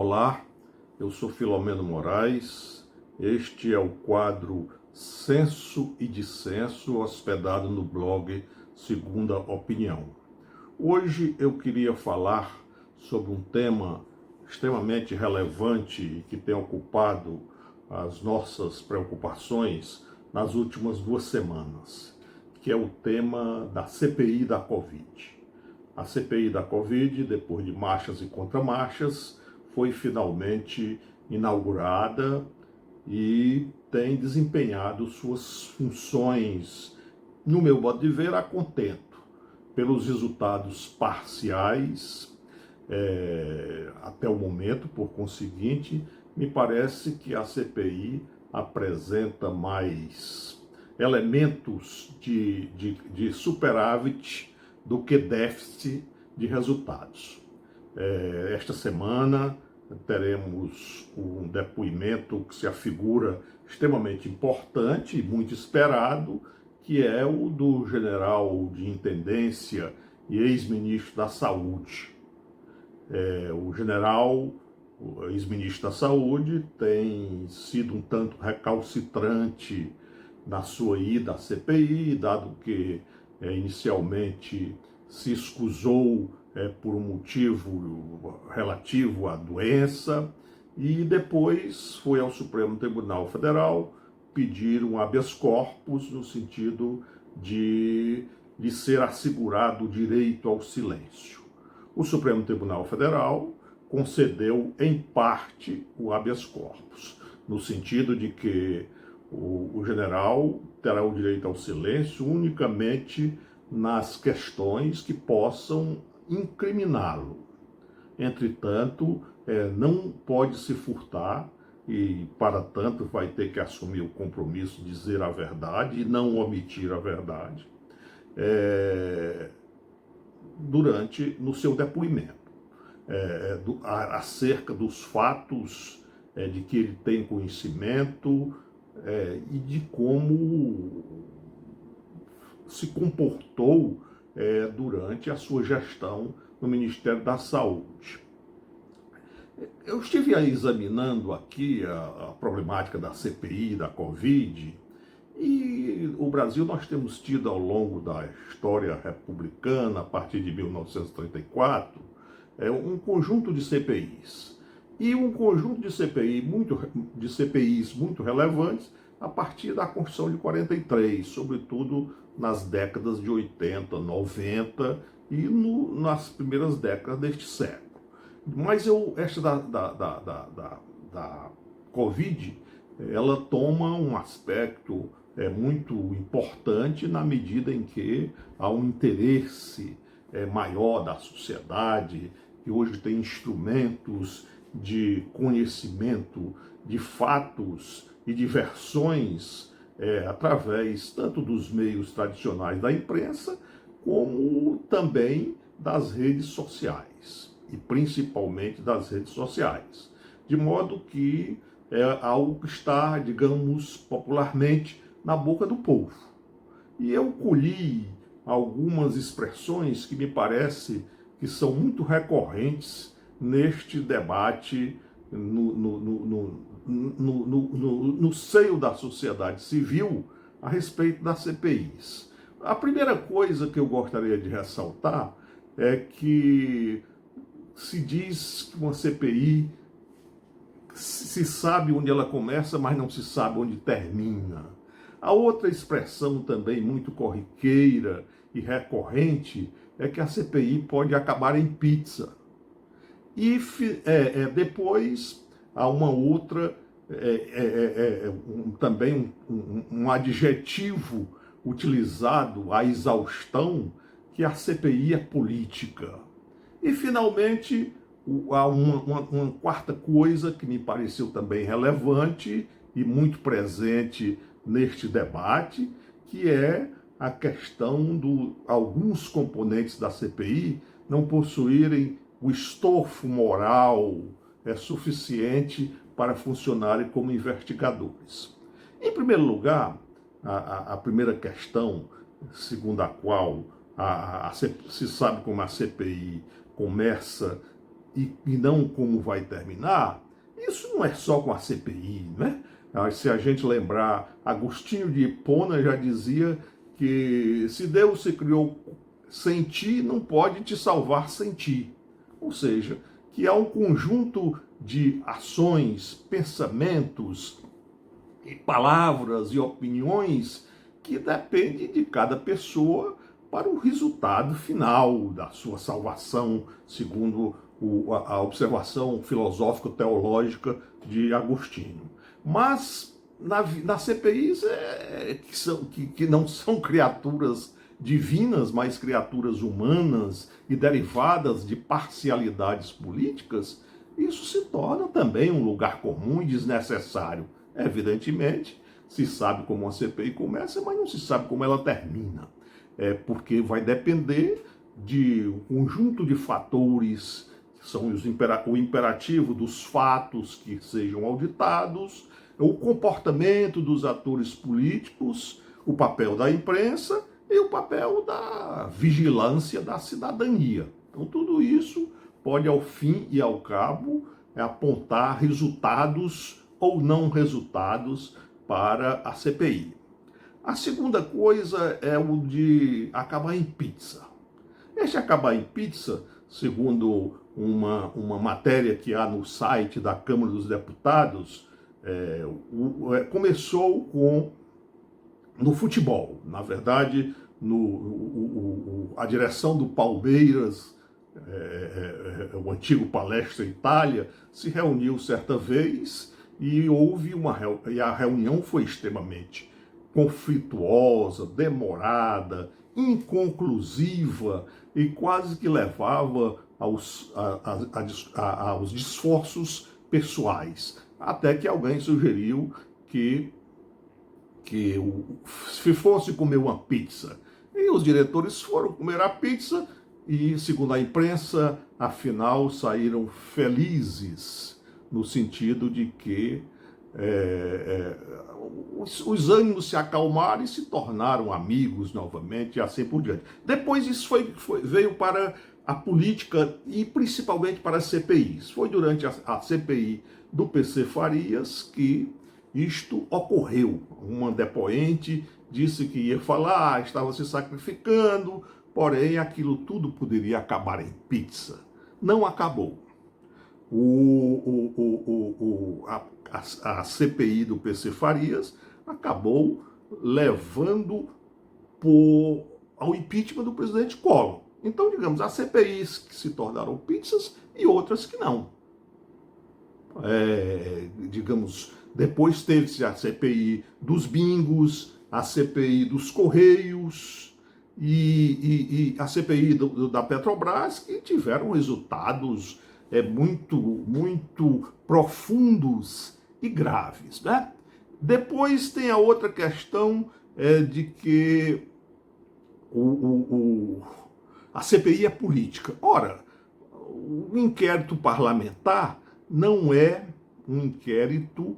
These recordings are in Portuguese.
Olá, eu sou Filomeno Moraes, este é o quadro Senso e Dissenso, hospedado no blog Segunda Opinião. Hoje eu queria falar sobre um tema extremamente relevante e que tem ocupado as nossas preocupações nas últimas 2 semanas, que é o tema da CPI da Covid. A CPI da Covid, depois de marchas e contramarchas, foi finalmente inaugurada e tem desempenhado suas funções, no meu modo de ver, a contento, pelos resultados parciais até o momento. Por conseguinte, me parece que a CPI apresenta mais elementos de superávit do que déficit de resultados. Esta semana teremos um depoimento que se afigura extremamente importante e muito esperado, que é o do general de intendência e ex-ministro da Saúde. O general, o ex-ministro da Saúde, tem sido um tanto recalcitrante na sua ida à CPI, dado que inicialmente se escusou por um motivo relativo à doença e depois foi ao Supremo Tribunal Federal pedir um habeas corpus no sentido de ser assegurado o direito ao silêncio. O Supremo Tribunal Federal concedeu em parte o habeas corpus, no sentido de que o general terá o direito ao silêncio unicamente nas questões que possam incriminá-lo. Entretanto, não pode se furtar e, para tanto, vai ter que assumir o compromisso de dizer a verdade e não omitir a verdade no seu depoimento, acerca dos fatos de que ele tem conhecimento e de como se comportou durante a sua gestão no Ministério da Saúde. Eu estive examinando aqui a problemática da CPI, da Covid, e o Brasil nós temos tido ao longo da história republicana, a partir de 1934, um conjunto de CPIs. E um conjunto de CPIs muito relevantes a partir da Constituição de 43, sobretudo nas décadas de 80, 90 e nas primeiras décadas deste século. Mas esta da Covid, ela toma um aspecto muito importante na medida em que há um interesse maior da sociedade, que hoje tem instrumentos de conhecimento de fatos e de versões através tanto dos meios tradicionais da imprensa, como também das redes sociais, e principalmente das redes sociais. De modo que é algo que está, digamos, popularmente na boca do povo. E eu colhi algumas expressões que me parece que são muito recorrentes neste debate no seio da sociedade civil a respeito das CPIs. A primeira coisa que eu gostaria de ressaltar é que se diz que uma CPI se sabe onde ela começa, mas não se sabe onde termina. A outra expressão também muito corriqueira e recorrente é que a CPI pode acabar em pizza. E depois há uma outra, também um adjetivo utilizado à exaustão, que a CPI é política. E, finalmente, há uma quarta coisa que me pareceu também relevante e muito presente neste debate, que é a questão de alguns componentes da CPI não possuírem o estofo moral suficiente para funcionarem como investigadores. Em primeiro lugar, a primeira questão, segundo a qual se sabe como a CPI começa e não como vai terminar, isso não é só com a CPI, né? Se a gente lembrar, Agostinho de Hipona já dizia que se Deus se criou sem ti, não pode te salvar sem ti. Ou seja, que há um conjunto de ações, pensamentos, palavras e opiniões que depende de cada pessoa para o resultado final da sua salvação, segundo a observação filosófico-teológica de Agostinho. Mas nas CPIs que não são criaturas divinas, mas criaturas humanas e derivadas de parcialidades políticas, isso se torna também um lugar comum e desnecessário. Evidentemente, se sabe como a CPI começa, mas não se sabe como ela termina. Porque vai depender de um conjunto de fatores, que são o imperativo dos fatos que sejam auditados, o comportamento dos atores políticos, o papel da imprensa e o papel da vigilância da cidadania. Então, tudo isso pode, ao fim e ao cabo, apontar resultados ou não resultados para a CPI. A segunda coisa é o de acabar em pizza. Este acabar em pizza, segundo uma matéria que há no site da Câmara dos Deputados, começou no futebol. Na verdade, a direção do Palmeiras, o antigo Palestra Itália, se reuniu certa vez e e a reunião foi extremamente conflituosa, demorada, inconclusiva e quase que levava aos esforços pessoais. Até que alguém sugeriu que se fosse comer uma pizza. E os diretores foram comer a pizza e, segundo a imprensa, afinal saíram felizes, no sentido de que os ânimos se acalmaram e se tornaram amigos novamente e assim por diante. Depois isso veio para a política e principalmente para as CPIs. Foi durante a CPI do PC Farias que isto ocorreu. Uma depoente disse que ia falar, estava se sacrificando, porém aquilo tudo poderia acabar em pizza. Não acabou. A CPI do PC Farias acabou levando ao impeachment do presidente Collor. Então, digamos, há CPIs que se tornaram pizzas e outras que não. Digamos, depois teve-se a CPI dos bingos, a CPI dos Correios e a CPI da Petrobras, que tiveram resultados muito profundos e graves, né? Depois tem a outra questão de que a CPI é política. Ora, o inquérito parlamentar não é um inquérito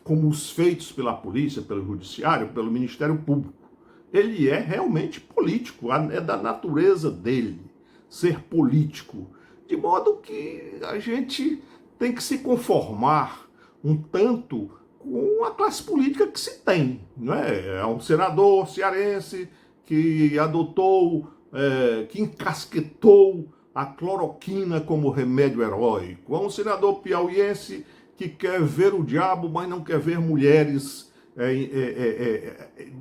como os feitos pela polícia, pelo judiciário, pelo Ministério Público. Ele é realmente político, é da natureza dele ser político. De modo que a gente tem que se conformar um tanto com a classe política que se tem. Não é? É um senador cearense que adotou, que encasquetou a cloroquina como remédio heróico. É um senador piauiense que quer ver o diabo, mas não quer ver mulheres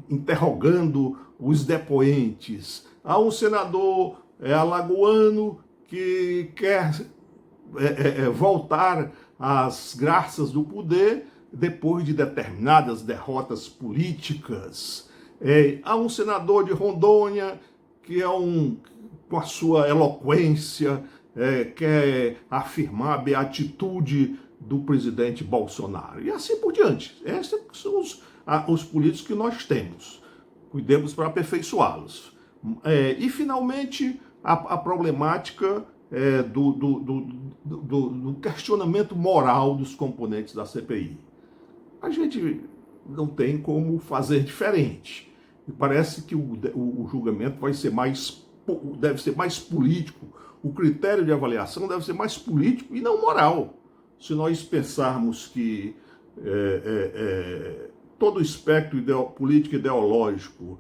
interrogando os depoentes. Há um senador alagoano que quer voltar às graças do poder depois de determinadas derrotas políticas. Há um senador de Rondônia que com a sua eloquência quer afirmar a beatitude do presidente Bolsonaro. E assim por diante. Esses são os políticos que nós temos. Cuidemos para aperfeiçoá-los. E, finalmente, a problemática do questionamento moral dos componentes da CPI. A gente não tem como fazer diferente. Me parece que o julgamento deve ser mais político, o critério de avaliação deve ser mais político e não moral. Se nós pensarmos que todo o espectro político ideológico,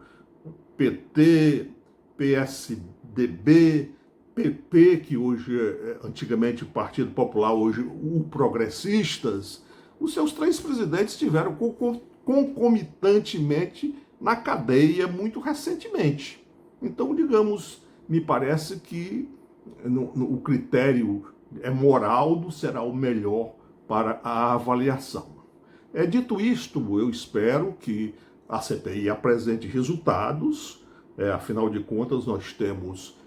PT, PSDB, PP, que hoje antigamente o Partido Popular, hoje o Progressistas, os seus 3 presidentes estiveram concomitantemente na cadeia muito recentemente. Então, digamos, me parece que o critério moral será o melhor para a avaliação. Dito isto, eu espero que a CPI apresente resultados. Afinal de contas, nós temos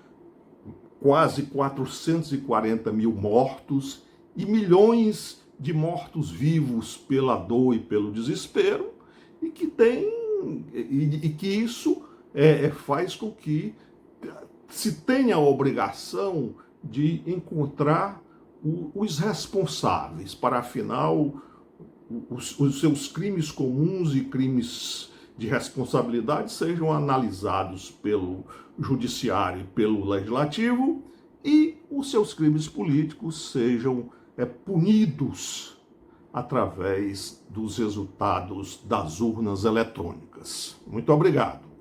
quase 440 mil mortos e milhões de mortos-vivos pela dor e pelo desespero, e que isso faz com que se tenha a obrigação de encontrar os responsáveis, para afinal os seus crimes comuns e crimes de responsabilidade sejam analisados pelo judiciário e pelo legislativo, e os seus crimes políticos sejam punidos através dos resultados das urnas eletrônicas. Muito obrigado.